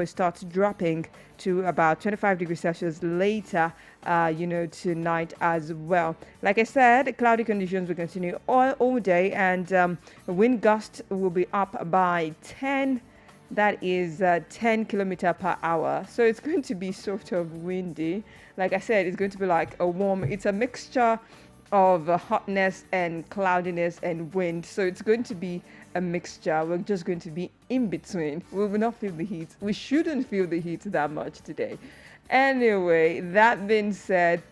it starts dropping to about 25 degrees Celsius later, tonight as well. Like I said, cloudy conditions will continue all day, and wind gusts will be up by 10. That is 10 kilometer per hour. So it's going to be sort of windy. Like I said, it's going to be like it's a mixture of hotness and cloudiness and wind. So it's going to be a mixture. We're just going to be in between. We will not feel the heat. We shouldn't feel the heat that much today. Anyway, that being said,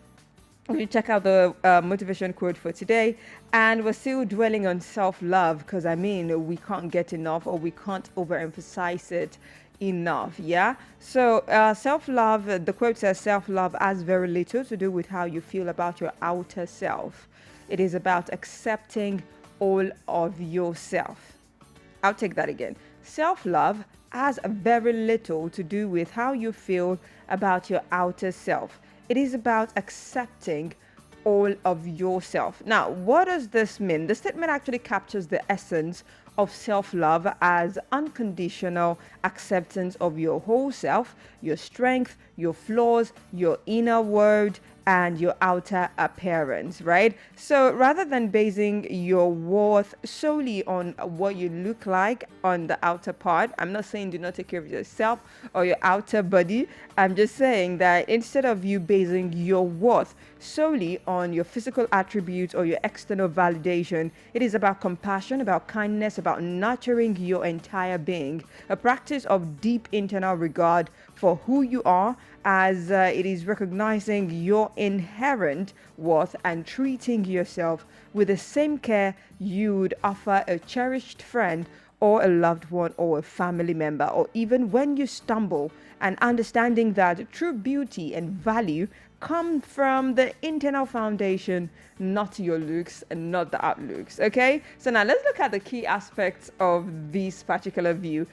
we check out the motivation quote for today, and we're still dwelling on self-love because we can't get enough, or we can't overemphasize it enough. Yeah, so self-love, the quote says, self-love has very little to do with how you feel about your outer self. It is about accepting all of yourself. I'll take that again. Self-love has very little to do with how you feel about your outer self. It is about accepting all of yourself. Now, what does this mean? The statement actually captures the essence of self-love as unconditional acceptance of your whole self, your strength, your flaws, your inner world, and your outer appearance, right? So rather than basing your worth solely on what you look like on the outer part, I'm not saying do not take care of yourself or your outer body. I'm just saying that instead of you basing your worth solely on your physical attributes or your external validation, it is about compassion, about kindness, about nurturing your entire being, a practice of deep internal regard for who you are, as it is recognizing your inherent worth and treating yourself with the same care you would offer a cherished friend or a loved one or a family member, or even when you stumble, and understanding that true beauty and value come from the internal foundation, not your looks and not the outlooks. Okay, so now let's look at the key aspects of this particular view.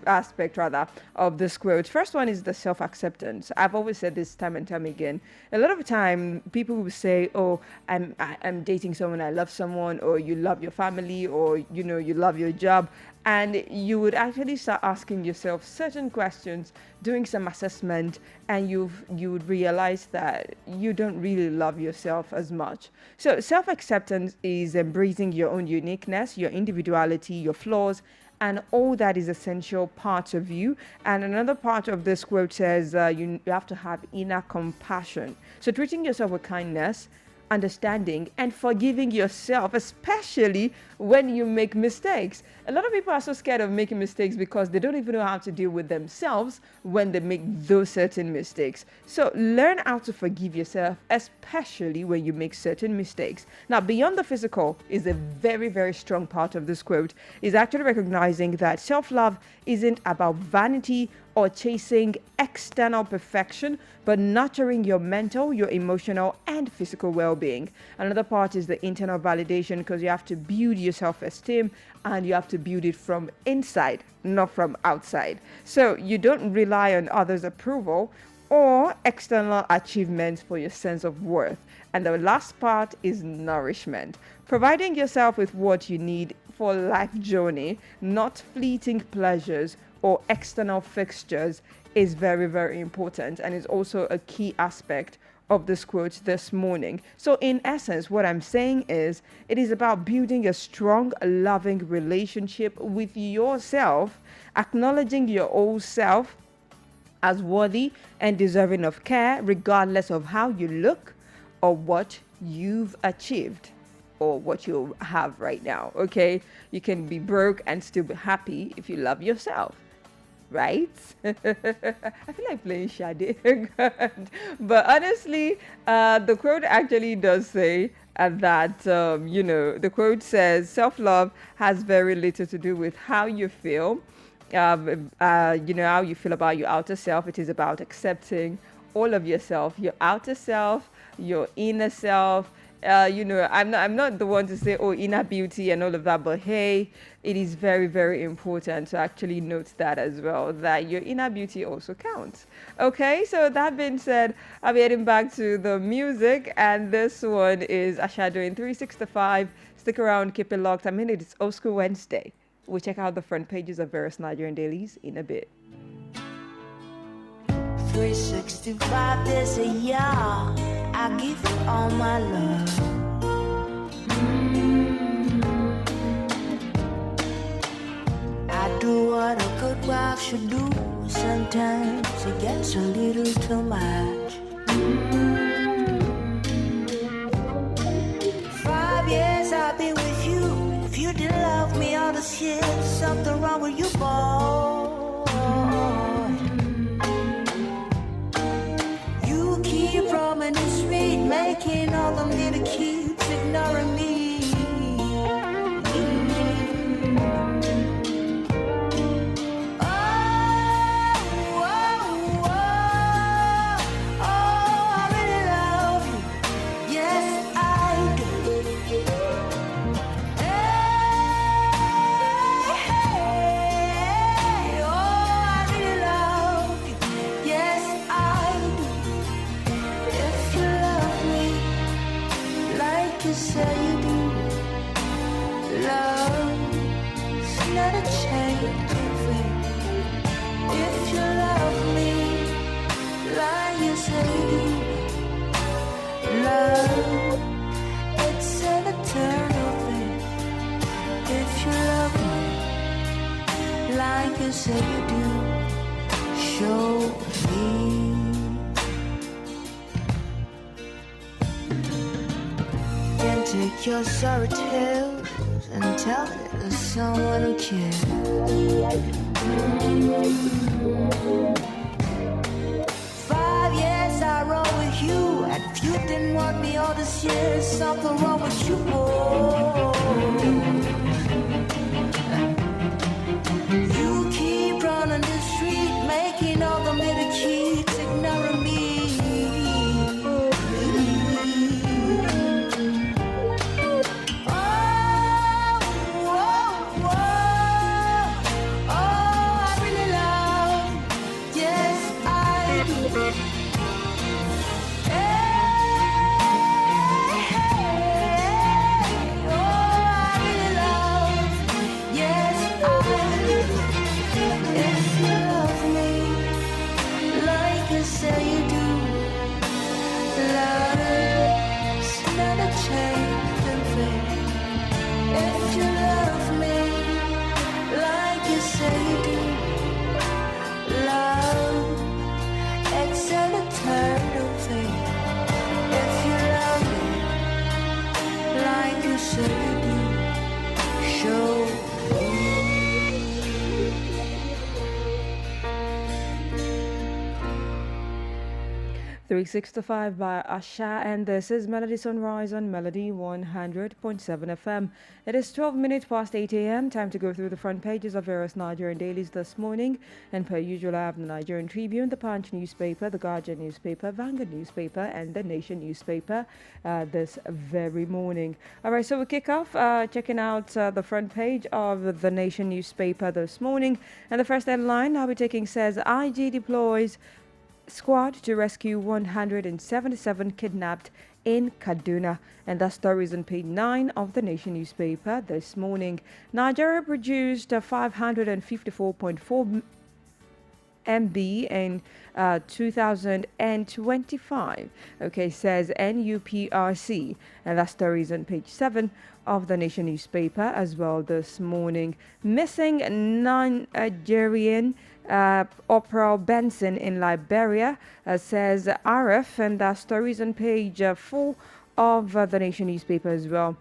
Aspect rather of this quote. First one is the self-acceptance. I've always said this time and time again. A lot of the time people will say, oh, I'm dating someone, I love someone, or you love your family, or you love your job, and you would actually start asking yourself certain questions, doing some assessment, and you would realize that you don't really love yourself as much. So self-acceptance is embracing your own uniqueness, your individuality, your flaws, and all that is essential parts of you. And another part of this quote says you have to have inner compassion. So treating yourself with kindness, understanding, and forgiving yourself, especially when you make mistakes. A lot of people are so scared of making mistakes because they don't even know how to deal with themselves when they make those certain mistakes. So learn how to forgive yourself, especially when you make certain mistakes. Now, beyond the physical is a very, very strong part of this quote, is actually recognizing that self-love isn't about vanity or chasing external perfection, but nurturing your mental, your emotional, and physical well-being. Another part is the internal validation, because you have to build your self-esteem and you have to build it from inside, not from outside. So you don't rely on others' approval or external achievements for your sense of worth. And the last part is nourishment, providing yourself with what you need for life journey, not fleeting pleasures or external fixtures, is very, very important, and is also a key aspect of this quote this morning. So in essence, what I'm saying is it is about building a strong, loving relationship with yourself, acknowledging your old self as worthy and deserving of care, regardless of how you look or what you've achieved or what you have right now. Okay, you can be broke and still be happy if you love yourself, right? I feel like playing Sade. But honestly, the quote actually does say that, the quote says self-love has very little to do with how you feel. How you feel about your outer self. It is about accepting all of yourself, your outer self, your inner self. I'm not the one to say, oh, inner beauty and all of that, but hey, it is very, very important to actually note that as well, that your inner beauty also counts. Okay, so that being said, I'll be heading back to the music, and this one is Ashado in 365. Stick around, keep it locked. I mean, it's Old School Wednesday. We'll check out the front pages of various Nigerian dailies in a bit. 365 days a year, I give you all my love. I do what a good wife should do. Sometimes it gets a little too much. 5 years I've been with you. If you didn't love me all this year, something wrong with you, boy. You keep roaming the street, making all them little kids ignoring me. You say you do, show me. Then take your sorry tales and tell it to someone who cares. 5 years I roll with you, and if you didn't want me all this year, something wrong with you, boy. You keep running the street, making all the little kids ignoring me. Show 365 by Asha, and this is Melody Sunrise on Melody 100.7 FM. It is 12 minutes past 8 a.m. Time to go through the front pages of various Nigerian dailies this morning. And per usual, I have the Nigerian Tribune, the Punch newspaper, the Guardian newspaper, Vanguard newspaper, and the Nation newspaper this very morning. All right, so we kick off checking out the front page of the Nation newspaper this morning. And the first headline I'll be taking says, IG deploys squad to rescue 177 kidnapped in Kaduna. And that story is on page 9 of the Nation newspaper this morning. Nigeria produced 554.4 MB in 2025, okay, says NUPRC. And that story is on page 7 of the Nation newspaper as well this morning. Missing Nigerian Oprah Benson in Liberia, says RF, and that story is on page 4 of the Nation newspaper as well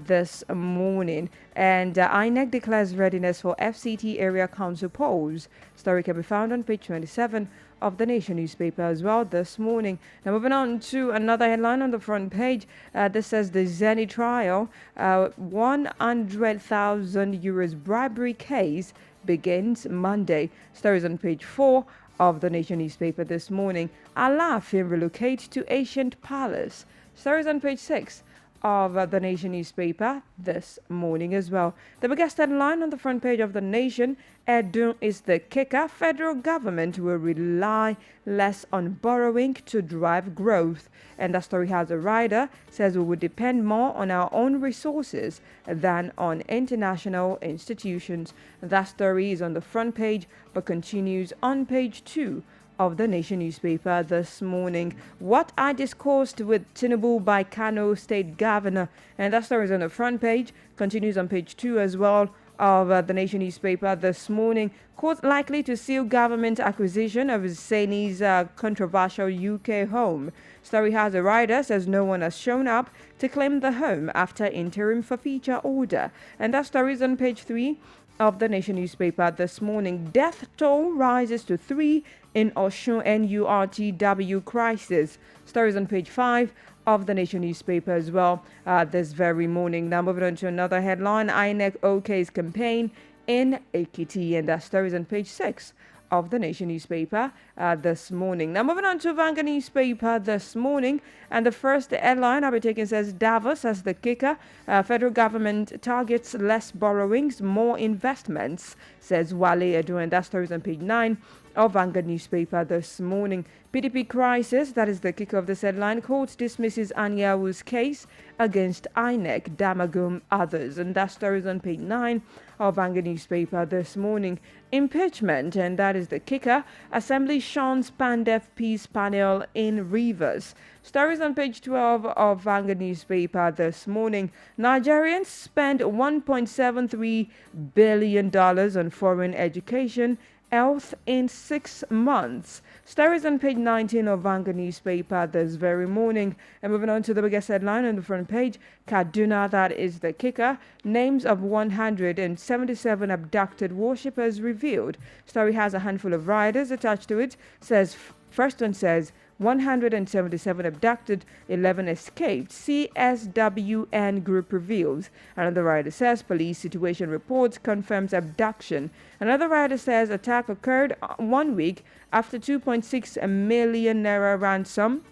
this morning. And INEC declares readiness for FCT area council polls. Story can be found on page 27 of the Nation newspaper as well this morning. Now moving on to another headline on the front page. This says the Zeni trial, 100,000 euros bribery case begins Monday. Stories on page 4 of the Nation newspaper this morning. Alaafin relocates to Ancient Palace. Stories on page 6 of the Nation newspaper this morning as well. The biggest headline on the front page of the Nation: Edu is the kicker. Federal government will rely less on borrowing to drive growth. And that story has a rider, says we would depend more on our own resources than on international institutions. That story is on the front page but continues on page 2 of the Nation newspaper this morning. What I discoursed with Tinubu by Kano State Governor, and that story is on the front page, continues on page 2 as well of the Nation newspaper this morning. Court likely to seal government acquisition of Saini's controversial UK home. Story has a rider, says no one has shown up to claim the home after interim forfeiture order. And that story is on page 3 of the Nation newspaper this morning. Death toll rises to 3 in Osun NURTW crisis. Stories on page 5 of the Nation newspaper as well this very morning. Now moving on to another headline: INEC OK's campaign in Ekiti, and that stories on page 6 of the Nation newspaper this morning. Now moving on to Vanguard newspaper this morning, and the first headline I'll be taking says Davos as the kicker. Federal government targets less borrowings, more investments, says Wale Edu, and that stories on page 9 of Vanguard newspaper this morning. PDP crisis, that is the kicker of this headline. Court dismisses Anyawu's case against INEC, Damagum, others. And that story is on page 9 of Vanguard newspaper this morning. Impeachment, and that is the kicker. Assembly shuns Pandef peace panel in Rivers. Stories on page 12 of Vanguard newspaper this morning. Nigerians spend $1.73 billion on foreign education, health in 6 months. Stories on page 19 of Vanguard newspaper this very morning. And moving on to the biggest headline on the front page: Kaduna, that is the kicker. Names of 177 abducted worshippers revealed. Story has a handful of riders attached to it. Says first one says 177 abducted, 11 escaped. CSWN group reveals. Another writer says police situation reports confirms abduction. Another writer says attack occurred 1 week after 2.6 million naira ransom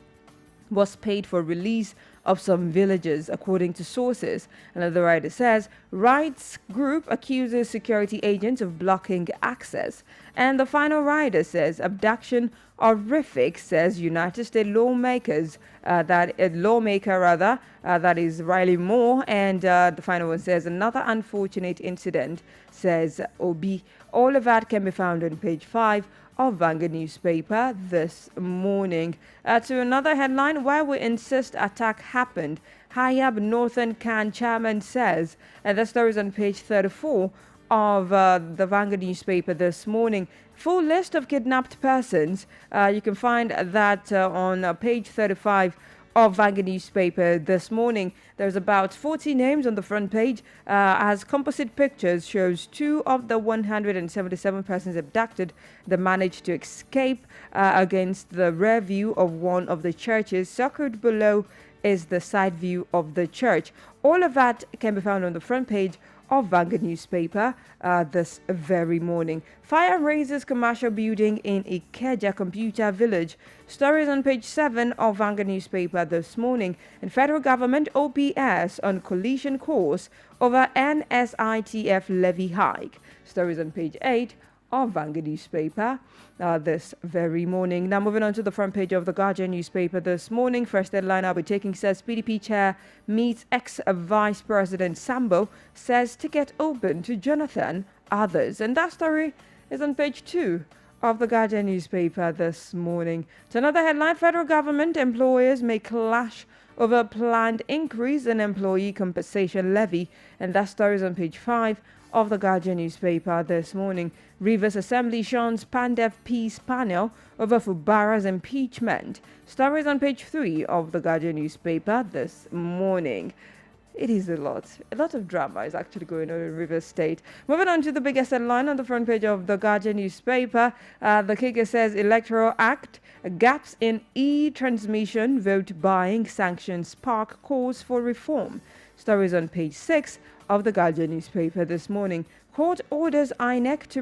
was paid for release of some villages, according to sources. Another writer says rights group accuses security agents of blocking access. And the final writer says abduction horrific, says United States lawmakers. That is Riley Moore. And the final one says another unfortunate incident, says Obi. All of that can be found on page 5 of Vanguard newspaper this morning. To another headline: why we insist attack happened, Hayab Northern Can chairman says. And the story is on page 34 of the Vanguard newspaper this morning. Full list of kidnapped persons, you can find that on page 35 of Vanguard newspaper this morning. There's about 40 names on the front page, as composite pictures shows 2 of the 177 persons abducted that managed to escape against the rear view of one of the churches. Circled below is the side view of the church. All of that can be found on the front page of Vanguard newspaper this very morning. Fire raises commercial building in Ikeja Computer Village. Stories on page 7 of Vanguard newspaper this morning. And federal government OPS on collision course over NSITF levy hike. Stories on page 8 of Vanguard newspaper this very morning. Now moving on to the front page of the Guardian newspaper this morning. First headline I'll be taking says PDP chair meets ex-vice president Sambo, says ticket open to Jonathan, others. And that story is on page 2 of the Guardian newspaper this morning. To another headline: federal government employers may clash over planned increase in employee compensation levy. And that story is on page 5 of the Guardian newspaper this morning. Rivers Assembly shuns Pandef peace panel over Fubara's impeachment. Stories on page 3 of the Guardian newspaper this morning. It is a lot of drama is actually going on in Rivers State. Moving on to the biggest headline on the front page of the Guardian newspaper. The kicker says Electoral Act, gaps in e-transmission, vote buying, sanctions spark calls for reform. Stories on page 6 of the Guardian newspaper this morning. Court orders INEC to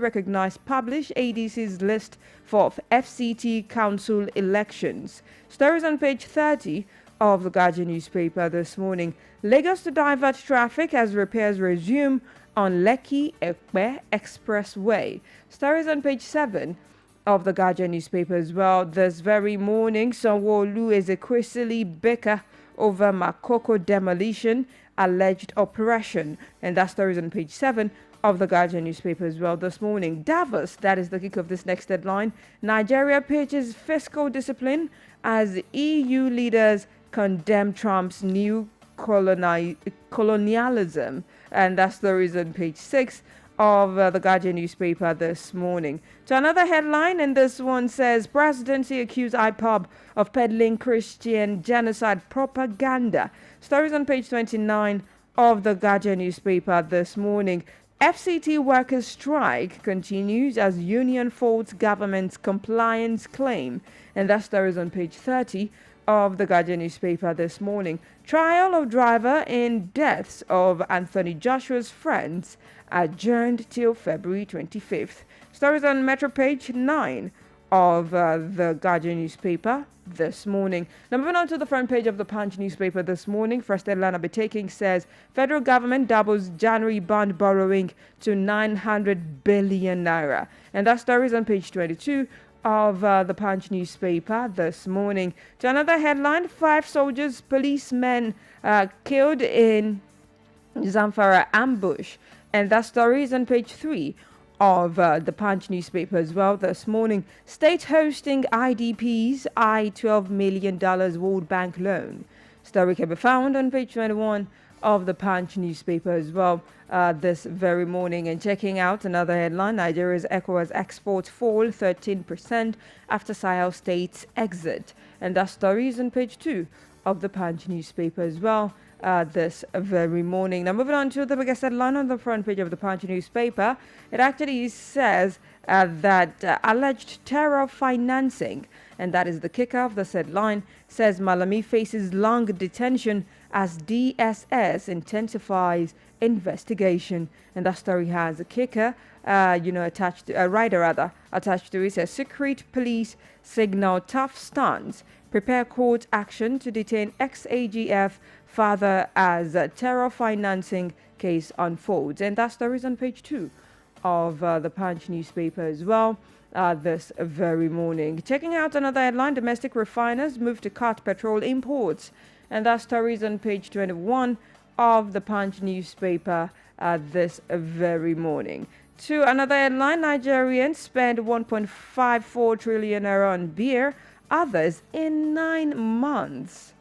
publish ADC's list for FCT council elections. Stories on page 30 of the Guardian newspaper this morning. Lagos to divert traffic as repairs resume on Lekki-Ekpe Expressway. Stories on page 7 of the Guardian newspaper as well. This very morning, Sanwo-Olu is a Chrisley Baker over Makoko demolition alleged operation. And that story is on page 7 of the Guardian newspaper as well this morning. Davos, that is the kick of this next headline. Nigeria pitches fiscal discipline as EU leaders condemn Trump's new colonialism. And that story is on page 6 of the Guardian newspaper this morning. To another headline, and this one says, Presidency accused IPOB of peddling Christian genocide propaganda. Stories on page 29 of the Guardian newspaper this morning. FCT workers' strike continues as union faults government's compliance claim. And that story is on page 30 of the Guardian newspaper this morning. Trial of driver in deaths of Anthony Joshua's friends adjourned till February 25th. Stories on Metro page 9 of the Guardian newspaper this morning. Now moving on to the front page of the Punch newspaper this morning. First headline I'll be taking says federal government doubles January bond borrowing to 900 billion naira. And that story is on page 22 of the Punch newspaper this morning. To another headline, 5 soldiers, policemen killed in Zamfara ambush. And that story is on page 3 of the Punch newspaper as well this morning. State hosting IDPs $12 million World Bank loan. Story can be found on page 21 of the Punch newspaper as well this very morning. And checking out another headline, Nigeria's ECOWAS exports fall 13% after Sahel states exit. And that story is on page 2 of the Punch newspaper as well this very morning. Now moving on to the biggest headline on the front page of the Punch newspaper. It actually says that alleged terror financing, and that is the kicker of this headline, says Malami faces long detention as DSS intensifies investigation. And that story has a kicker, attached, a rider rather, attached to it. It says secret police signal tough stance, prepare court action to detain ex-AGF father as a terror financing case unfolds. And that story is on page 2 of the Punch newspaper as well this very morning. Checking out another headline, domestic refiners move to cut petrol imports. And that story is on page 21 of the Punch newspaper this very morning. To another headline, Nigerians spend 1.54 trillion naira on beer, others in 9 months.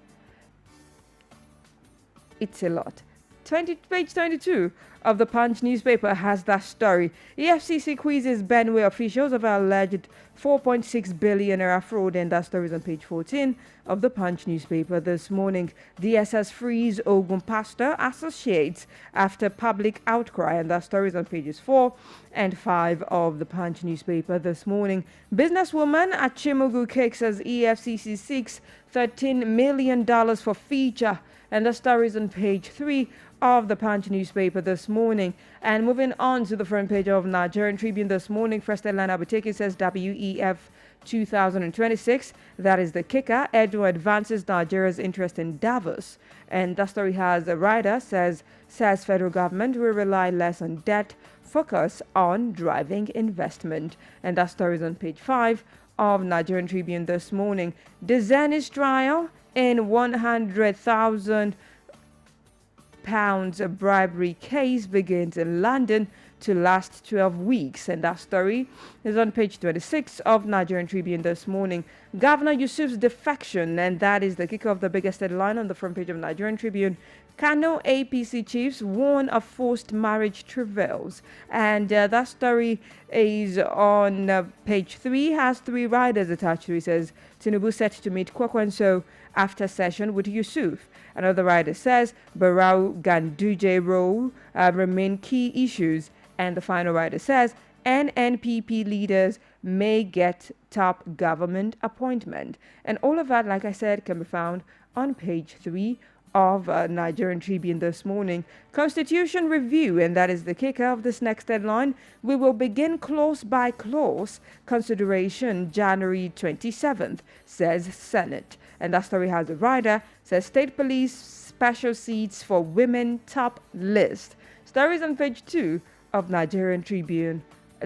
It's a lot. Page 22 of the Punch newspaper has that story. EFCC quizzes Benue officials of alleged 4.6 billion naira fraud, and that story is on page 14 of the Punch newspaper this morning. DSS frees Ogun pastor associates after public outcry, and that story is on pages 4 and 5 of the Punch newspaper this morning. Businesswoman at Chimugu Cakes as EFCC seeks $13 million for feature, and the story is on page 3 of the Punch newspaper this morning. And moving on to the front page of Nigerian Tribune this morning, first headline I'll be taking says WEF 2026. That is the kicker. Edu advances Nigeria's interest in Davos. And that story has a writer says federal government will rely less on debt, focus on driving investment. And that story is on page 5 of Nigerian Tribune this morning. The Zenith trial in 100,000 pounds bribery case begins in London to last 12 weeks. And that story is on page 26 of Nigerian Tribune this morning. Governor Yusuf's defection, and that is the kick of the biggest headline on the front page of Nigerian Tribune. Kano APC chiefs warn of forced marriage travails. And that story is on page 3, has 3 riders attached to it. It says Tinubu set to meet Kwakwanso after session with Yusuf. Another rider says Barau Ganduje role remain key issues. And the final rider says NNPP leaders may get top government appointment. And all of that, like I said, can be found on page 3 of Nigerian Tribune this morning. Constitution review, and that is the kicker of this next headline. We will begin clause by clause consideration January 27th, says Senate. And that story has a rider, says State Police special seats for women top list. Stories on page 2 of Nigerian Tribune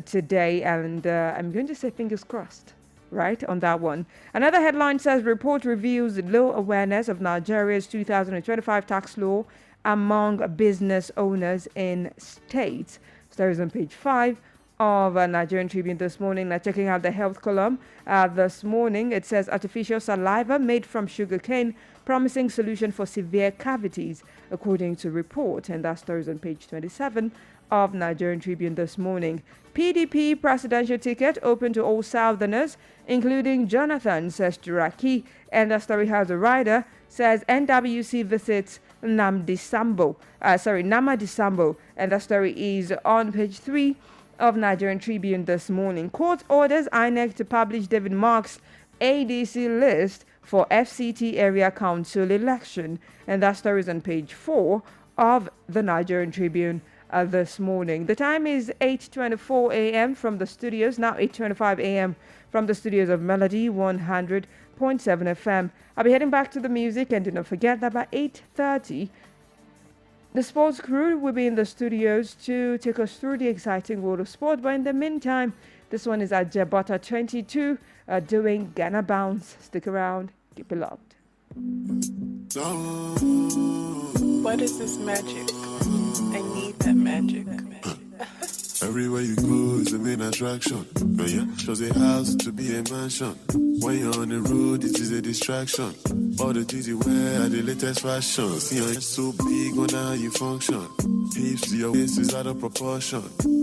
today, and I'm going to say fingers crossed, right, on that one. Another headline says report reveals low awareness of Nigeria's 2025 tax law among business owners in states. Stories on page 5 of Nigerian Tribune this morning. Now checking out the health column this morning, it says artificial saliva made from sugarcane promising solution for severe cavities, according to report. And that story is on page 27 of Nigerian Tribune this morning. PDP presidential ticket open to all Southerners, including Jonathan, says Duraki. And the story has a rider, says NWC visits Namadi Sambo. And the story is on page 3 of Nigerian Tribune this morning. Court orders INEC to publish David Mark's ADC list for FCT area council election. And that story is on page 4 of the Nigerian Tribune this morning. The time is 8:24 a.m. from the studios, now 8:25 a.m. from the studios of Melody 100.7 FM. I'll be heading back to the music, and do not forget that by 8:30, the sports crew will be in the studios to take us through the exciting world of sport. But in the meantime, this one is at Jabota 22 doing Ghana Bounce. Stick around, keep it locked. What is this magic? I need that magic. Everywhere you go is the main attraction. But yeah, shows a house to be a mansion. When you're on the road, it is a distraction. All the things you wear are the latest fashion. See, you're so big, wonder how you function. Hips to your waist is out of proportion.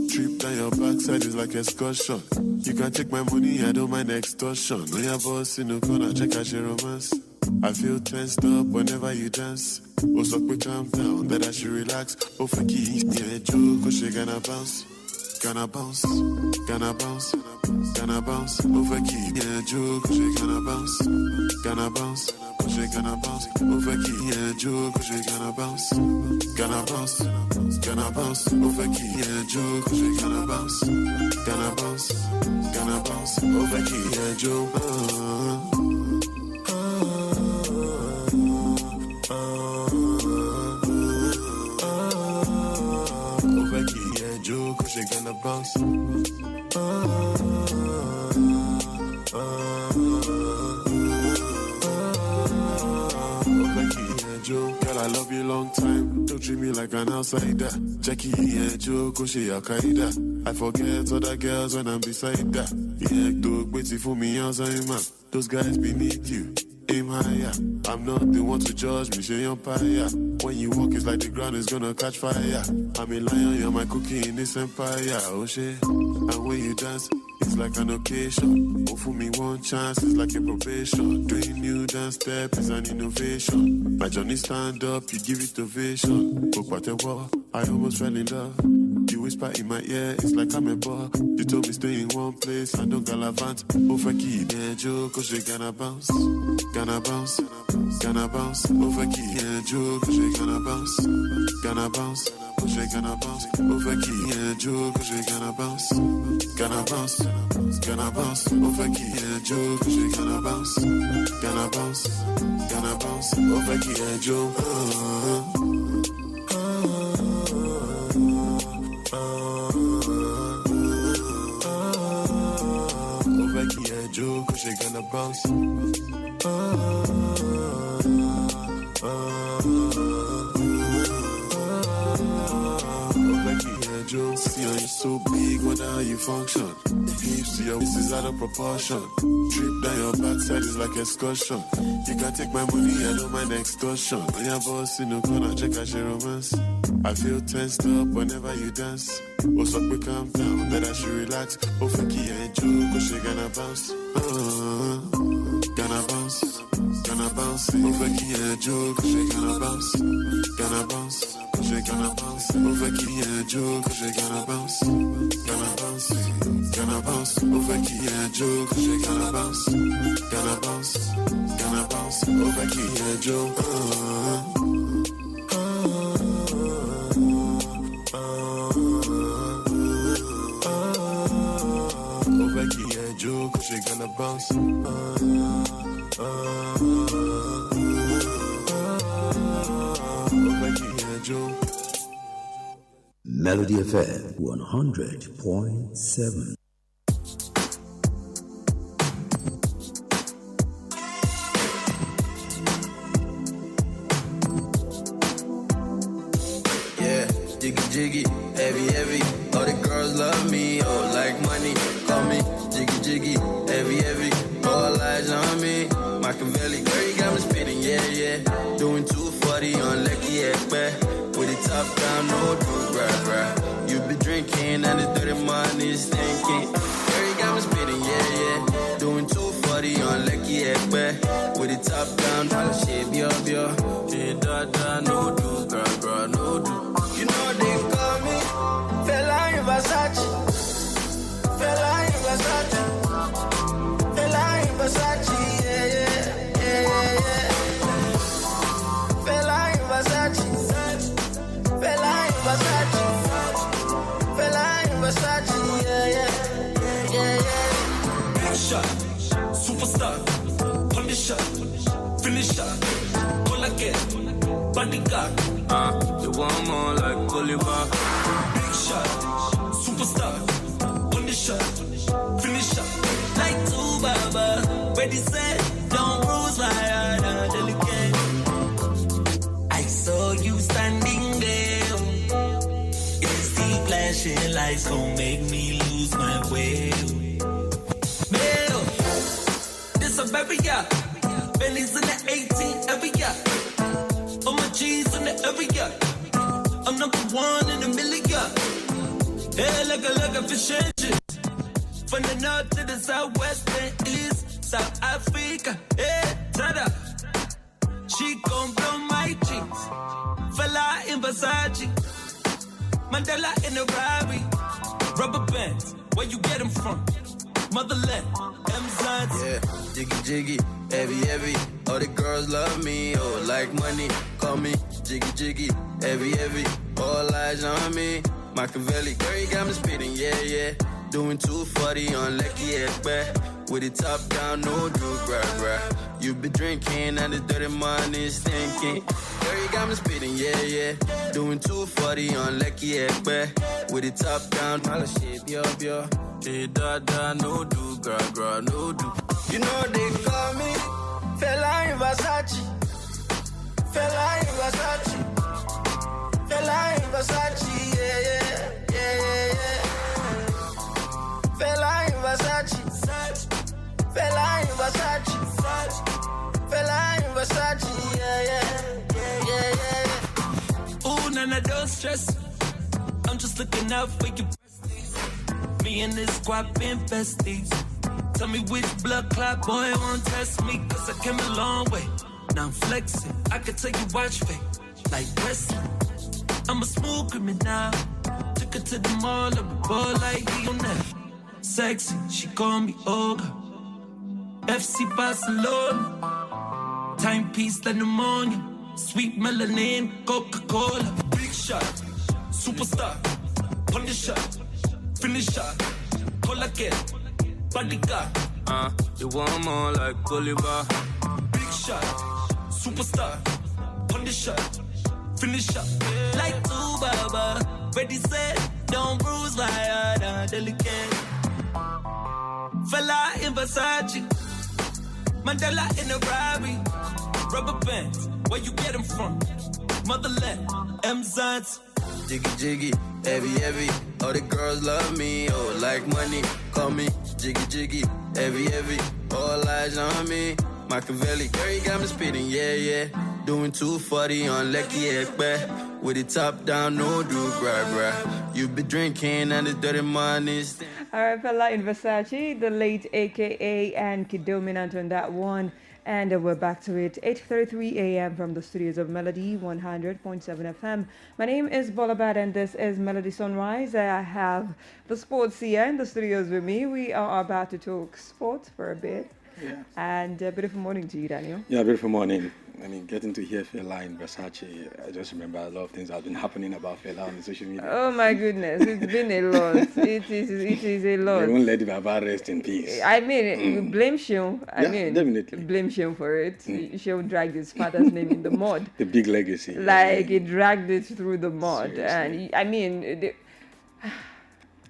Trip down your backside is like excursion. You can take my money, I don't mind extortion. When you're boss in the corner, check out your romance. I feel tensed up whenever you dance. Oh, so quick, calm down, that I should relax. Oh, for keys, yeah, joke, oh, she gonna bounce. Gonna bounce, gonna bounce, gonna bounce. Over key, yeah, joke, she gonna bounce. Gonna bounce, she gonna bounce. Over key, yeah, joke, she gonna bounce. Gonna bounce, gonna bounce. Over key, yeah, joke, she gonna bounce. Gonna bounce, gonna bounce. Over key, yeah, joke. Over key, yeah, joke, she gonna bounce. Girl, I love you long time. Don't treat me like an outsider. Jackie, yeah, joke, she Al-Qaeda. I forget other girls when I'm beside that. Yeah, dog, waiting for me, Alzheimer. Those guys beneath you, aim higher. I'm not the one to judge me, she empire. When you walk, it's like the ground is gonna catch fire. I'm a lion, you're my cookie in this empire. Oh shit, and when you dance, it's like an occasion. Oh, for me, one chance is like a probation. Doing new dance step is an innovation. My journey stand up, you give it ovation. But whatever, I almost fell in love. You whisper in my ear, it's like I'm a ball. You told me stay in one place and don't galavant. Over key, yeah, joke, cause she gonna bounce. Gonna bounce, gonna bounce. Over key, yeah, joke, cause she gonna bounce. Gonna bounce, cause she gonna bounce. Over key, yeah, joke, cause she gonna bounce. Gonna bounce, gonna bounce. Over key, yeah, joke, cause she gonna bounce. Gonna bounce, gonna bounce. Over key, yeah, joke. Over key, yeah, joke, cause she gonna bounce. See how you so big, wonder how you function. Hips to your waist is out of proportion. Trip down your backside is like excursion. You can take my money, I don't mind extortion. When you're boss in the corner, check out your romance. I feel tensed up whenever you dance. Oh, so quick, calm down, that I should relax. Oh, Funky and Joe, cause she gonna bounce. Gonna bounce, gonna bounce. Oh, Funky and Joe, cause she gonna bounce. Gonna bounce. She gonna bounce, over Key and Joe, cause she gonna bounce. Gonna bounce, gonna bounce, over Key and Joe, cause she gonna bounce. Gonna bounce, over Key and Joe. Becky and Joe, cause she gonna bounce. Becky and Joe. Melody FM 100.7. Yeah, jiggy jiggy, heavy heavy. All the girls love me, oh like money. Call me jiggy jiggy, heavy heavy. All eyes on me. Machiavelli, girl, you got me spinning, yeah yeah. Doing 240 on Lecky Ekpe. With the top down, no do, bruh. You be drinking and the dirty money stinking. Girl, you got me spinning, yeah yeah. Doing 240 on Lecky Ekpe. With the top down, all shit, yo. Shit, da, no do, bruh, no do. You know they call me Fella in Versace. Fella in Versace. Fella in Versace, yeah. Fella in Versace. Fella in Versace. Fella in Versace, yeah. Big shot, superstar, punisher, finisher, call again, bodyguard. You want more like Bolabad. Big shot, superstar, punisher, finisher. Like two baba, ready set, don't bruise my heart, delicate. I saw you standing there. It's the flashing lights gon' make me lose my way. Bill, this a baby yacht. Benny's in the 18 every yacht. All my G's in the every yacht. I'm number one in a million. Yeah, like a fish engine. From the north to the southwest and east, South Africa, yeah, tada. She gon' blow my cheeks. Fella in Versace, Mandela in a Rari. Rubber bands, where you get them from? Motherland, M-Zons. Yeah, jiggy jiggy, heavy heavy. All the girls love me, oh like money. Call me jiggy jiggy, heavy heavy. All eyes on me. Machiavelli, girl, you got me spitting, yeah. Doing 240 on Lecky Ekpe. With the top down, no do, bruh. You be drinking and the dirty money stinking. Girl, you got me spitting, yeah. Doing 240 on Lecky Ekpe. With the top down, all the shit, yo. Shit, da, no do, girl, no do. You know they call me Fella in Versace. Fella in Versace. Fella in Versace, yeah. Fella in Versace. Fella in Versace. Fella in Versace, yeah. Ooh, none of those stress. I'm just looking out for you. Me and this squad been besties. Tell me which blood clot boy won't test me, cause I came a long way. Now I'm flexing. I can tell you watch fake, like wrestling. I'm a smooth criminal. Took her to the mall, up a ball like he on that. Sexy, she call me Olga. FC Barcelona. Timepiece like pneumonia. Sweet melanin, Coca-Cola. Big shot, superstar, punisher, finisher, call again, bodyguard. You want more like Bolabad. Big shot, superstar, punisher, finisher. Like two baba, ready set, don't bruise my heart, delicate. Fella in Versace, Mandela in a Rari. Rubber bands, where you get them from? Motherland, M-Zons. Jiggy jiggy, heavy heavy. All the girls love me, oh like money. Call me jiggy jiggy, heavy heavy. All eyes on me. Machiavelli, girl, you got me spitting, yeah. Doing 240 on Lecky Ekpe. With the top down, no do, bruh. You be drinking and the dirty money stinking. All right, Fella in Versace, the late AKA and Kid Dominant on that one. And we're back to it, 8:33 a.m. from the studios of Melody 100.7 FM. My name is Bolabad and this is Melody Sunrise. I have the sports here in the studios with me. We are about to talk sports for a bit. Yeah. And a beautiful morning to you, Daniel. Yeah, beautiful morning. I mean, getting to hear Fela in Versace, I just remember a lot of things that have been happening about Fela on the social media. Oh my goodness, it's been a lot. It is a lot. They won't let the Baba rest in peace. I mean, blame Shion. Definitely. Blame Shion for it. Shion dragged his father's name in the mud. The big legacy. Like, he dragged it through the mud. Seriously. And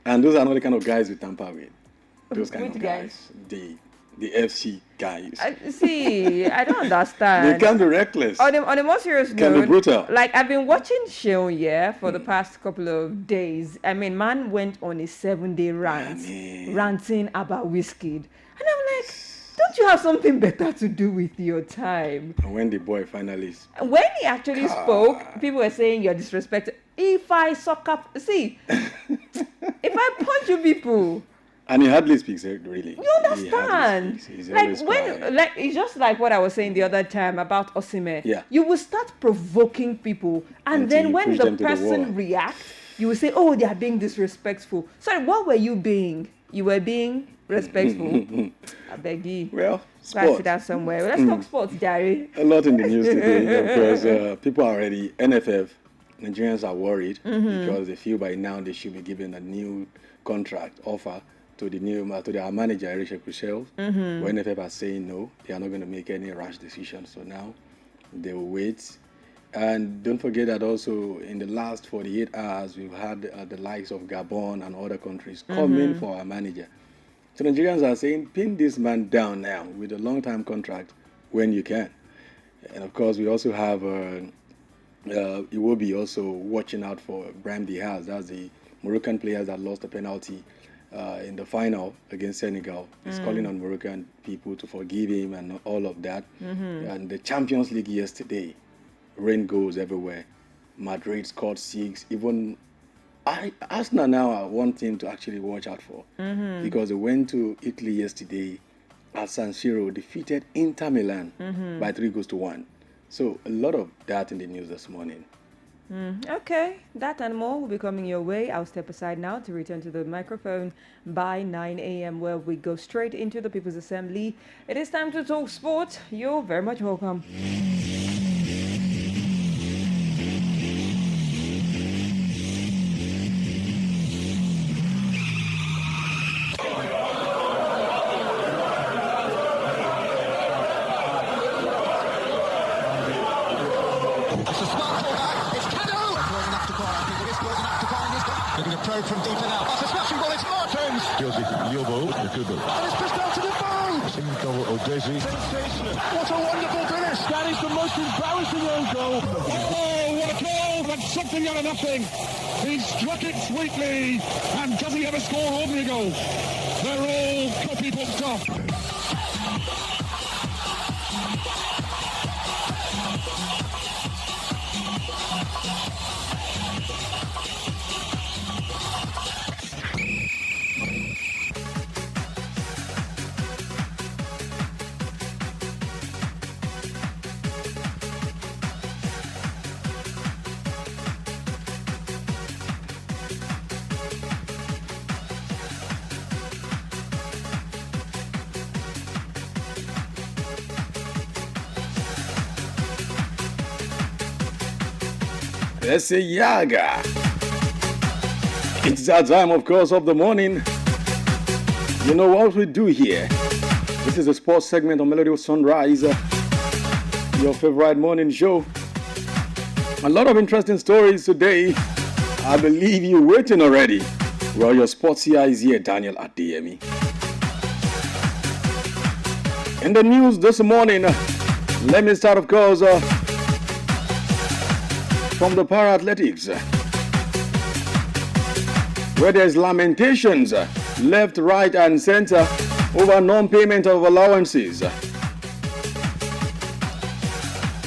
And those are not the kind of guys we tamper with. Those kind Which of guys. The FC guys. I don't understand. They can be reckless. On a more serious Can be note, brutal. like I've been watching Shion, for the past couple of days. I mean, man went on a 7-day rant, ranting about Wizkid. And I'm like, don't you have something better to do with your time? And when the boy finally... When he actually spoke, people were saying you're disrespected. If I suck up, see, if I punch you people... And he hardly speaks, really. You understand? He's like always when, quiet. like it's just like what I was saying the other time about Osimhen. Yeah. You will start provoking people, and Until then you when push the them to the wall. person reacts, you will say, "Oh, they are being disrespectful." Sorry, what were you being? You were being respectful. I beg you. Well, Go and sports. sit down somewhere. Let's talk sports, Jerry. A lot in the news today, because people are already... NFF, Nigerians are worried because they feel by now they should be given a new contract offer to their manager, Erisha Kushel. When NFF are saying no, they are not going to make any rash decisions. So now they will wait. And don't forget that also in the last 48 hours, we've had the likes of Gabon and other countries coming for our manager. So Nigerians are saying, pin this man down now with a long-time contract when you can. And of course, we also have Iwobi also watching out for Brahim Diaz. That's the Moroccan players that lost the penalty in the final against Senegal. He's calling on Moroccan people to forgive him and all of that. And the Champions League yesterday, rain goes everywhere. Madrid scored 6. Even Arsenal now are one team to actually watch out for, because they went to Italy yesterday at San Siro, defeated Inter Milan by 3-1. So a lot of that in the news this morning. Okay, that and more will be coming your way. I'll step aside now to return to the microphone by 9 a.m. where we go straight into the People's Assembly. It is time to talk sport. You're very much welcome. From deep and out. That's a smashing ball. It's Martins. Josie, Yobo, the good ball. And it's just out to the goal. Single Odesi. Sensational. What a wonderful finish. That is the most embarrassing own goal. Oh, what a goal. That's something out of nothing. He struck it sweetly. And does he ever score ordinary goals? They're all copybook stuff. Let's say Yaga. It's that time, of course, of the morning. You know what we do here. This is the sports segment on Melody of Sunrise, your favorite morning show. A lot of interesting stories today. I believe you're waiting already. Well, your sports here is here, Daniel Adeyemi. In the news this morning, let me start, of course, from the para-athletics, where there's lamentations left, right and center over non-payment of allowances.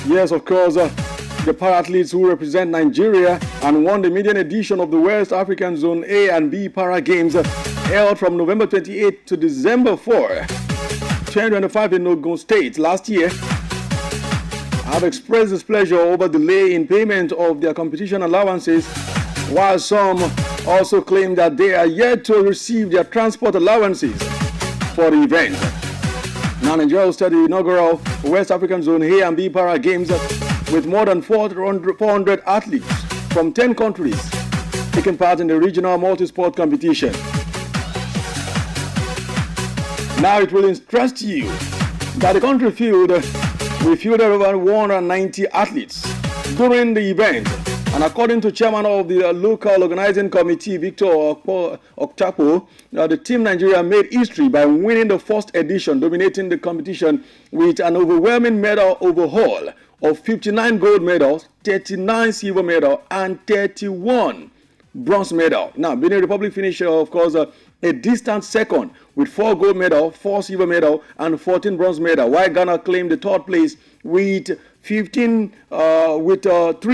Yes, of course, the para-athletes who represent Nigeria and won the median edition of the West African Zone A and B Para Games held from November 28 to December 4, 2025 in Ogun State last year, have expressed displeasure over delay in payment of their competition allowances, while some also claim that they are yet to receive their transport allowances for the event. Now Nigeria will start the inaugural West African Zone A and B Para Games with more than 400 athletes from 10 countries taking part in the regional multi-sport competition. Now it will interest you that the country fielded over 190 athletes during the event. And according to chairman of the local organizing committee, Victor Oktapo, the team Nigeria made history by winning the first edition, dominating the competition with an overwhelming medal overhaul of 59 gold medals, 39 silver medals, and 31 bronze medals. Now, Benin Republic finished, of course, a distant second with 4 gold medals, 4 silver medals, and 14 bronze medals, while Ghana claimed the third place with 3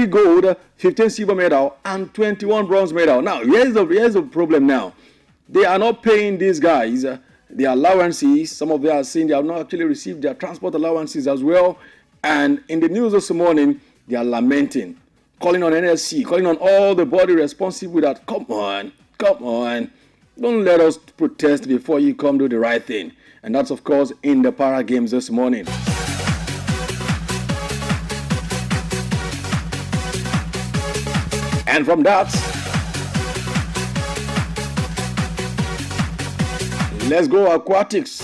gold, 15 silver medal, and 21 bronze medal. Now, here's the problem now. They are not paying these guys their allowances. Some of them are saying they have not actually received their transport allowances as well. And in the news this morning, they are lamenting, calling on NSC, calling on all the body responsible that, come on, don't let us protest before you come do the right thing. And that's, of course, in the Para Games this morning. And from that, let's go aquatics,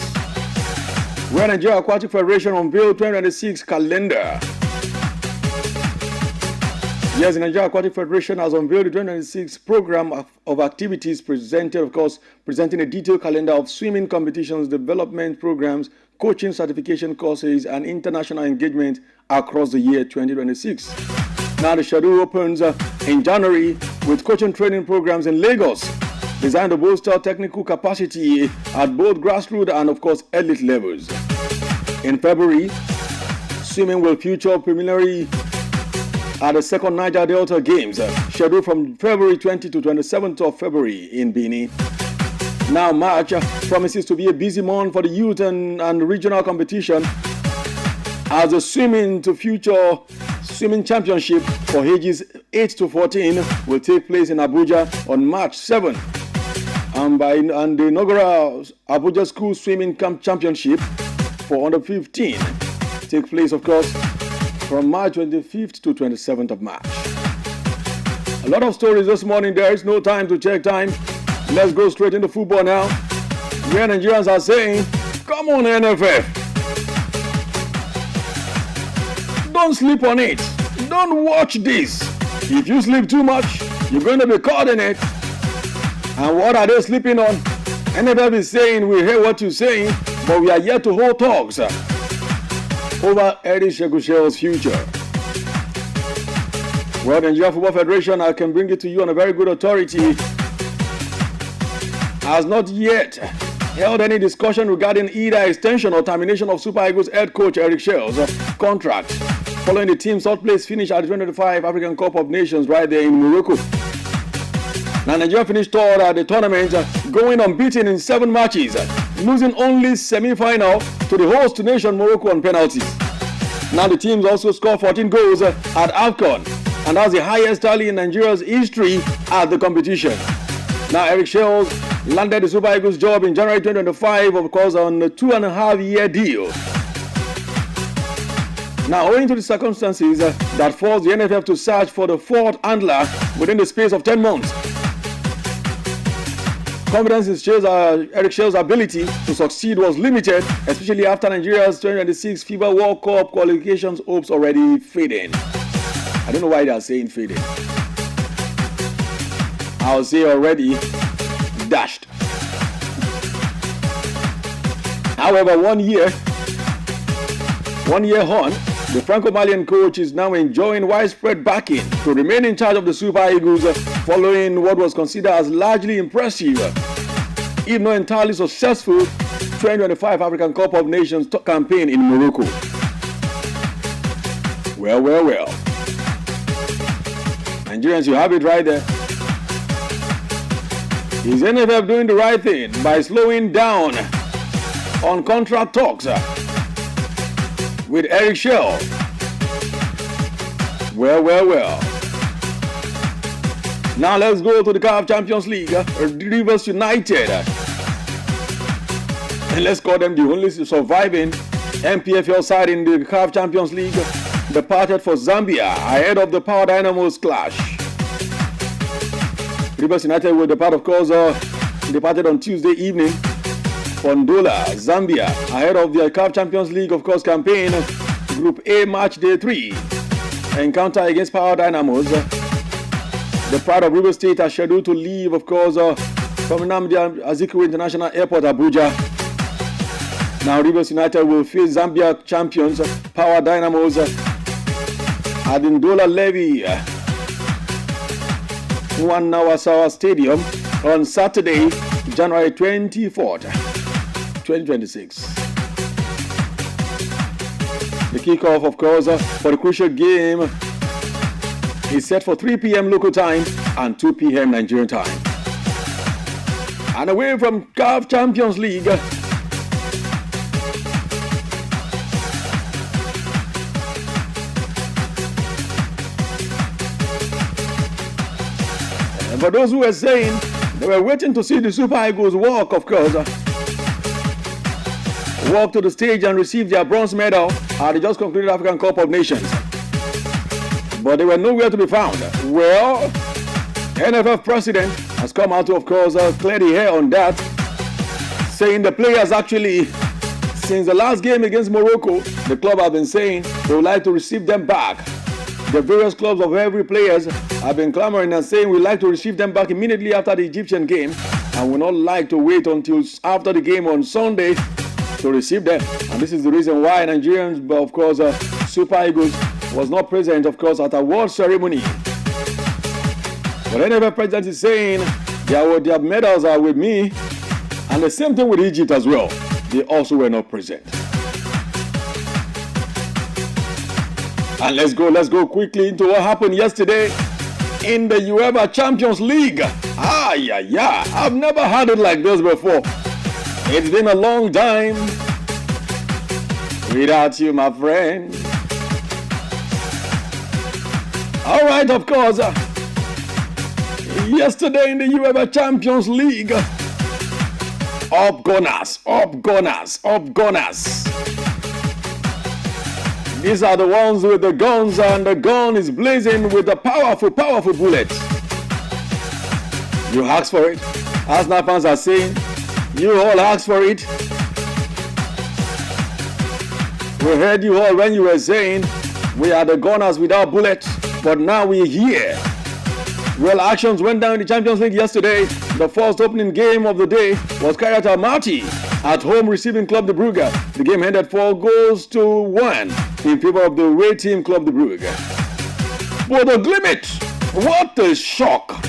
where Nigeria Aquatic Federation unveiled 2026 calendar. Yes, the Nigeria Aquatic Federation has unveiled the 2026 program of activities, presenting a detailed calendar of swimming competitions, development programs, coaching certification courses, and international engagement across the year 2026. Now the schedule opens in January with coaching training programs in Lagos, designed to bolster technical capacity at both grassroots and, of course, elite levels. In February, swimming will feature preliminary at the second Niger Delta Games, scheduled from February 20 to 27th of February in Benin. Now March promises to be a busy month for the youth and regional competition, as the Swimming to Future Swimming Championship for ages 8 to 14 will take place in Abuja on March 7th. And the inaugural Abuja School Swimming Camp Championship for under 15 take place, of course, from March 25th to 27th of March. A lot of stories this morning. There is no time to check time. Let's go straight into football now, where Nigerians are saying, come on NFF, don't sleep on it. Don't watch this. If you sleep too much, you're going to be caught in it. And what are they sleeping on? NFF is saying, we hear what you're saying, but we are yet to hold talks over Eddie Shegushel's future. Well, the Nigeria Football Federation, I can bring it to you on a very good authority, has not yet held any discussion regarding either extension or termination of Super Eagles head coach Eric Shell's contract, following the team's third place finish at the 2025 African Cup of Nations right there in Morocco. Now, Nigeria finished third at the tournament, going unbeaten in 7 matches, losing only semi-final to the host nation Morocco on penalties. Now the teams also scored 14 goals at AFCON, and that's the highest tally in Nigeria's history at the competition. Now Eric Shell landed the Super Eagles job in January 2025, of course, on a 2.5-year deal. Now, owing to the circumstances that forced the NFF to search for the fourth handler within the space of 10 months, confidence in Eric Shell's ability to succeed was limited, especially after Nigeria's 2026 FIBA World Cup qualifications hopes already fading. I don't know why they are saying fading. I'll say already dashed. However, one year on, the Franco-Malian coach is now enjoying widespread backing to remain in charge of the Super Eagles following what was considered as largely impressive, if not entirely successful, 2025 African Cup of Nations campaign in Morocco. Well. Nigerians, you have it right there. Is NFF doing the right thing by slowing down on contract talks with Eric Shell? Well. Now let's go to the CAF Champions League. Rivers United And let's call them the only surviving MPFL side in the CAF Champions League, departed for Zambia ahead of the Power Dynamos clash. Rivers United will depart, of course, departed on Tuesday evening for Ndola, Zambia, ahead of the CAF Champions League, of course, campaign, Group A, Match Day 3. Encounter against Power Dynamos. The Pride of Rivers State are scheduled to leave, of course, from Nnamdi Azikiwe International Airport, Abuja. Now, Rivers United will face Zambia champions, Power Dynamos, at Ndola Levy, Nawasawa Stadium on Saturday, January 24th, 2026. The kickoff, of course, for the crucial game is set for 3 p.m. local time and 2 p.m. Nigerian time. And away from CAF Champions League, and for those who were saying they were waiting to see the Super Eagles walk, of course, walk to the stage and receive their bronze medal at the just concluded African Cup of Nations. But they were nowhere to be found. Well, NFF president has come out to, of course, clear the air on that, saying the players actually, since the last game against Morocco, the club have been saying they would like to receive them back. The various clubs of every players have been clamoring and saying we'd like to receive them back immediately after the Egyptian game and would not like to wait until after the game on Sunday to receive them. And this is the reason why Nigerians, of course, Super Eagles was not present, of course, at a award ceremony. But NFF president is saying their medals are with me, and the same thing with Egypt as well. They also were not present. And let's go quickly into what happened yesterday in the UEFA Champions League. I've never had it like this before. It's been a long time without you, my friend. All right, of course. Yesterday in the UEFA Champions League, up Gunners. These are the ones with the guns, and the gun is blazing with the powerful bullets. You asked for it. Arsenal fans are saying, you all asked for it. We heard you all when you were saying, we are the Gunners without bullets, but now we're here. Well, actions went down in the Champions League yesterday. The first opening game of the day was Kairat Almaty at home receiving Club de Brugge. The game ended 4-1 in favor of the away team Club de Brugge. But the Glimmet, what a shock!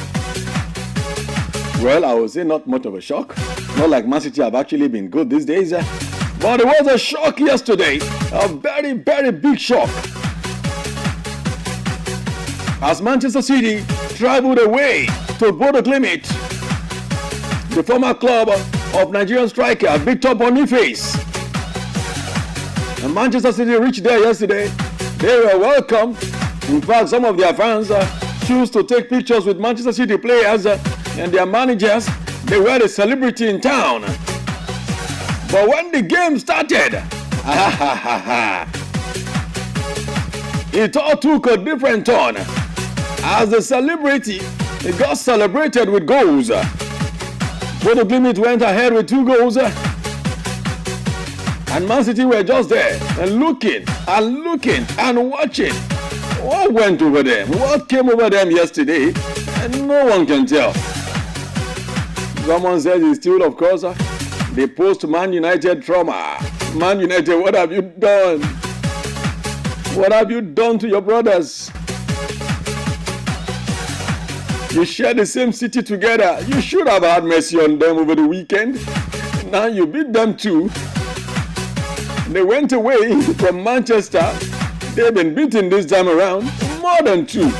Well, I would say not much of a shock. Not like Man City have actually been good these days. But it was a shock yesterday. A very, very big shock. As Manchester City traveled away to Bodo Glimt, the former club of Nigerian striker Victor Boniface. And Manchester City reached there yesterday. They were welcome. In fact, some of their fans choose to take pictures with Manchester City players and their managers. They were the celebrity in town. But when the game started, it all took a different turn. As the celebrity, it got celebrated with goals. Bodo Glimt went ahead with 2 goals. And Man City were just there and looking and watching. What went over them? What came over them yesterday? And no one can tell. Someone says it's still, of course, the post-Man United trauma. Man United, what have you done? What have you done to your brothers? You share the same city together. You should have had mercy on them over the weekend. Now you beat them too. They went away from Manchester. They've been beaten this time around. More than 2.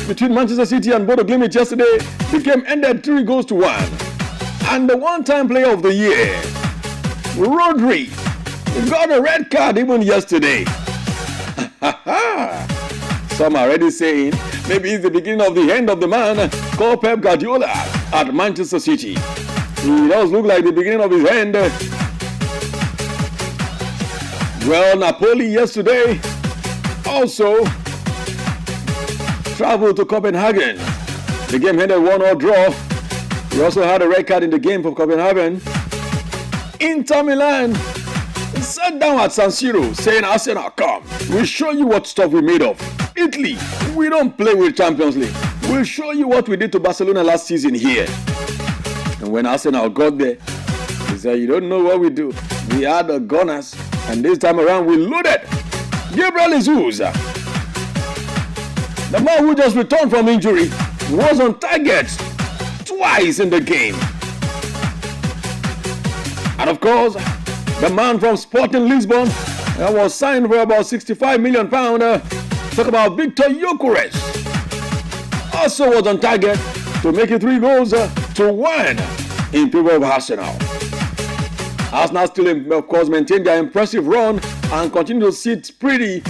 Between Manchester City and Bodo Glimt yesterday, the game ended 3-1. And the one-time player of the year, Rodri, got a red card even yesterday. Some are already saying maybe it's the beginning of the end of the man called Pep Guardiola at Manchester City. It does look like the beginning of his end Well, Napoli yesterday also traveled to Copenhagen. The game ended 1-1 draw. We also had a red card in the game for Copenhagen. Inter Milan sat down at San Siro saying, Arsenal, come, we'll show you what stuff we made of. Italy, we don't play with Champions League. We'll show you what we did to Barcelona last season here. And when Arsenal got there, they said, you don't know what we do. We had the gunners, and this time around we loaded. Gabriel Jesus, the man who just returned from injury, was on target twice in the game. And of course, the man from Sporting Lisbon was signed for about £65 million. Talk about Victor Gyökeres. Also was on target to make it 3 goals to 1 in favor of Arsenal. Arsenal still, of course, maintain their impressive run and continue to sit pretty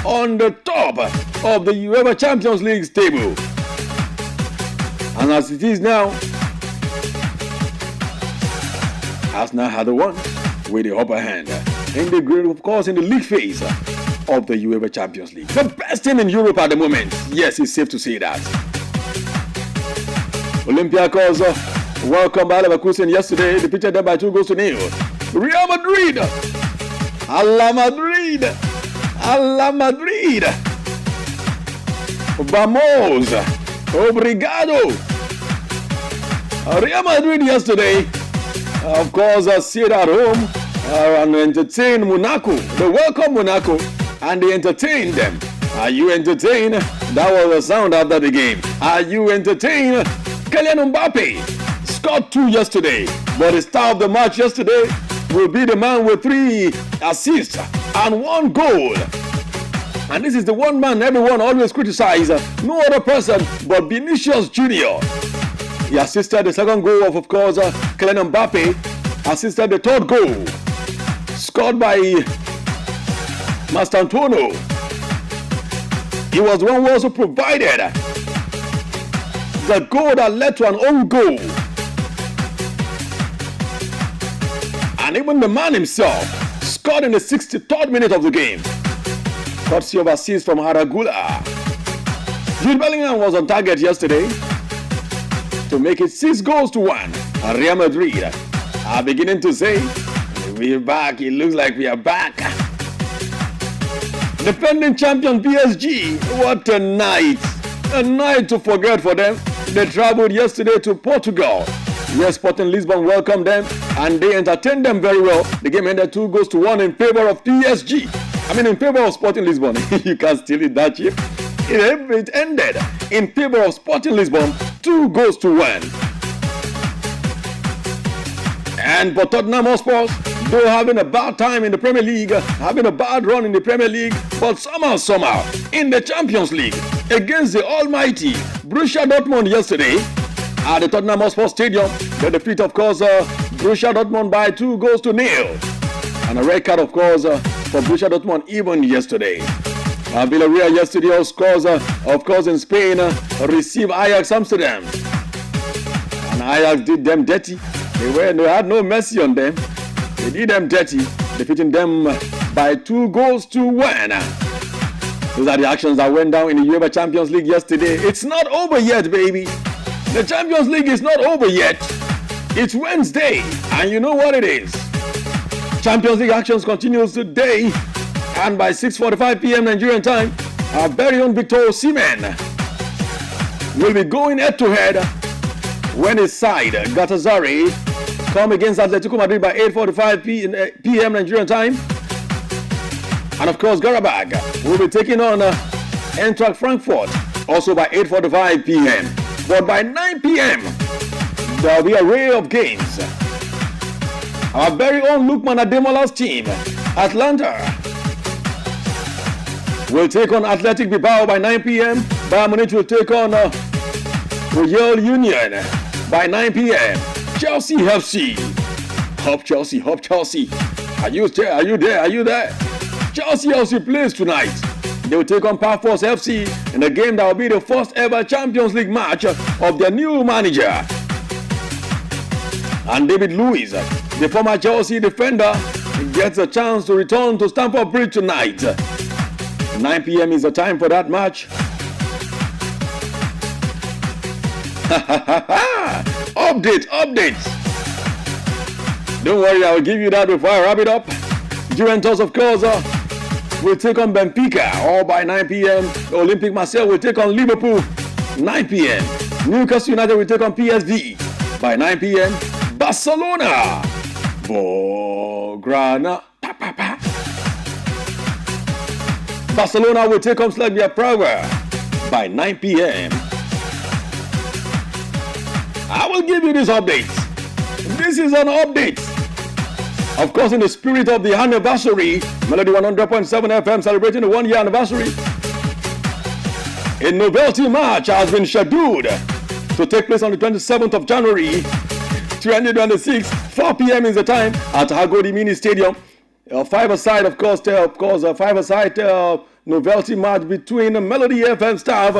on the top of the UEFA Champions League table. And as it is now, Arsenal had the one with the upper hand in the grid, of course, in the league phase of the UEFA Champions League. The best team in Europe at the moment. Yes, it's safe to say that. Olympiacos welcomed Bayer Leverkusen yesterday. They defeated them by 2-0. Real Madrid. A la Madrid. A la Madrid. Vamos. Obrigado. Real Madrid yesterday, of course, stayed at home and entertained Monaco. They welcomed Monaco and they entertained them. Are you entertained? That was the sound after the game. Are you entertained? Kylian Mbappe scored 2 yesterday, but the star of the match yesterday will be the man with 3 assists and 1 goal. And this is the one man everyone always criticizes. No other person but Vinicius Jr. He assisted the second goal of course, Kylian Mbappe assisted the 3rd goal, scored by Mastantuono. He was the one who also provided the goal that led to an own goal. And even the man himself scored in the 63rd minute of the game, courtesy of assist from Haragula. Jude Bellingham was on target yesterday to make it 6 goals to 1. And Real Madrid are beginning to say, we're back. It looks like we are back. Defending champion PSG, what a night. A night to forget for them. They traveled yesterday to Portugal. Yes, Sporting Lisbon welcomed them and they entertained them very well. The game ended 2-1 in favor of PSG. In favor of Sporting Lisbon. You can't steal it that cheap. It ended in favor of Sporting Lisbon, 2-1. And for Tottenham Hotspur, though having a bad time in the Premier League, having a bad run in the Premier League, but somehow, in the Champions League, against the almighty Borussia Dortmund yesterday, at the Tottenham Hotspur Stadium, the defeat, of course, Borussia Dortmund by 2-0. And a red card, of course, for Borussia Dortmund even yesterday. Villarreal yesterday, of course, in Spain, received Ajax Amsterdam. And Ajax did them dirty. They had no mercy on them. They did them dirty, defeating them by 2-1. Those are the actions that went down in the UEFA Champions League yesterday. It's not over yet, baby. The Champions League is not over yet. It's Wednesday, and you know what it is. Champions League actions continues today, and by 6:45 p.m. Nigerian time, our very own Victor Osimhen will be going head-to-head when his side, Galatasaray, come against Atletico Madrid by 8:45 p.m. Nigerian time. And of course, Qarabag will be taking on Eintracht Frankfurt also by 8:45 p.m. But by 9 p.m., there will be an array of games. Our very own Lukman Ademola's team, Atlanta, will take on Athletic Bilbao by 9 p.m. Bayern Munich will take on Royal Union by 9 p.m. Chelsea FC. Hop Chelsea. Are you there? Chelsea FC plays tonight. They will take on Pafos FC in a game that will be the first ever Champions League match of their new manager. And David Luiz, the former Chelsea defender, gets a chance to return to Stamford Bridge tonight. 9 p.m. is the time for that match. Update. Don't worry, I will give you that before I wrap it up. Juventus, of course, will take on Benfica, all by 9 p.m. Olympic Marseille will take on Liverpool, 9 p.m. Newcastle United will take on PSV by 9 p.m. Barcelona, Grana. Barcelona will take on Slavia Prague by 9 p.m. I will give you this update. This is an update. Of course, in the spirit of the anniversary, Melody 100.7 FM celebrating the 1-year anniversary. A novelty match has been scheduled to take place on the 27th of January, 2026. 4 p.m. is the time at Agodi Mini Stadium. A five-a-side, of course, a five-a-side novelty match between the Melody FM staff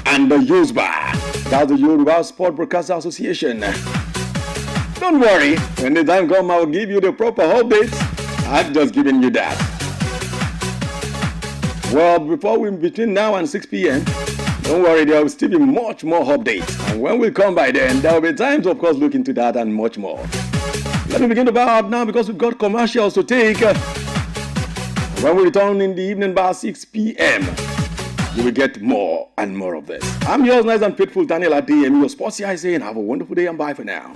and the Yuzba. That's the Yoruba Sport Broadcaster Association. Don't worry, when the time comes, I will give you the proper updates. I've just given you that. Well, between now and 6 p.m., don't worry, there will still be much more updates. And when we come by then, there will be time to, of course, look into that and much more. Let me begin to bow out now because we've got commercials to take. When we return in the evening by 6 p.m., you will get more and more of this. I'm yours, nice and faithful, Daniel Adi, and your sports CI saying have a wonderful day and bye for now.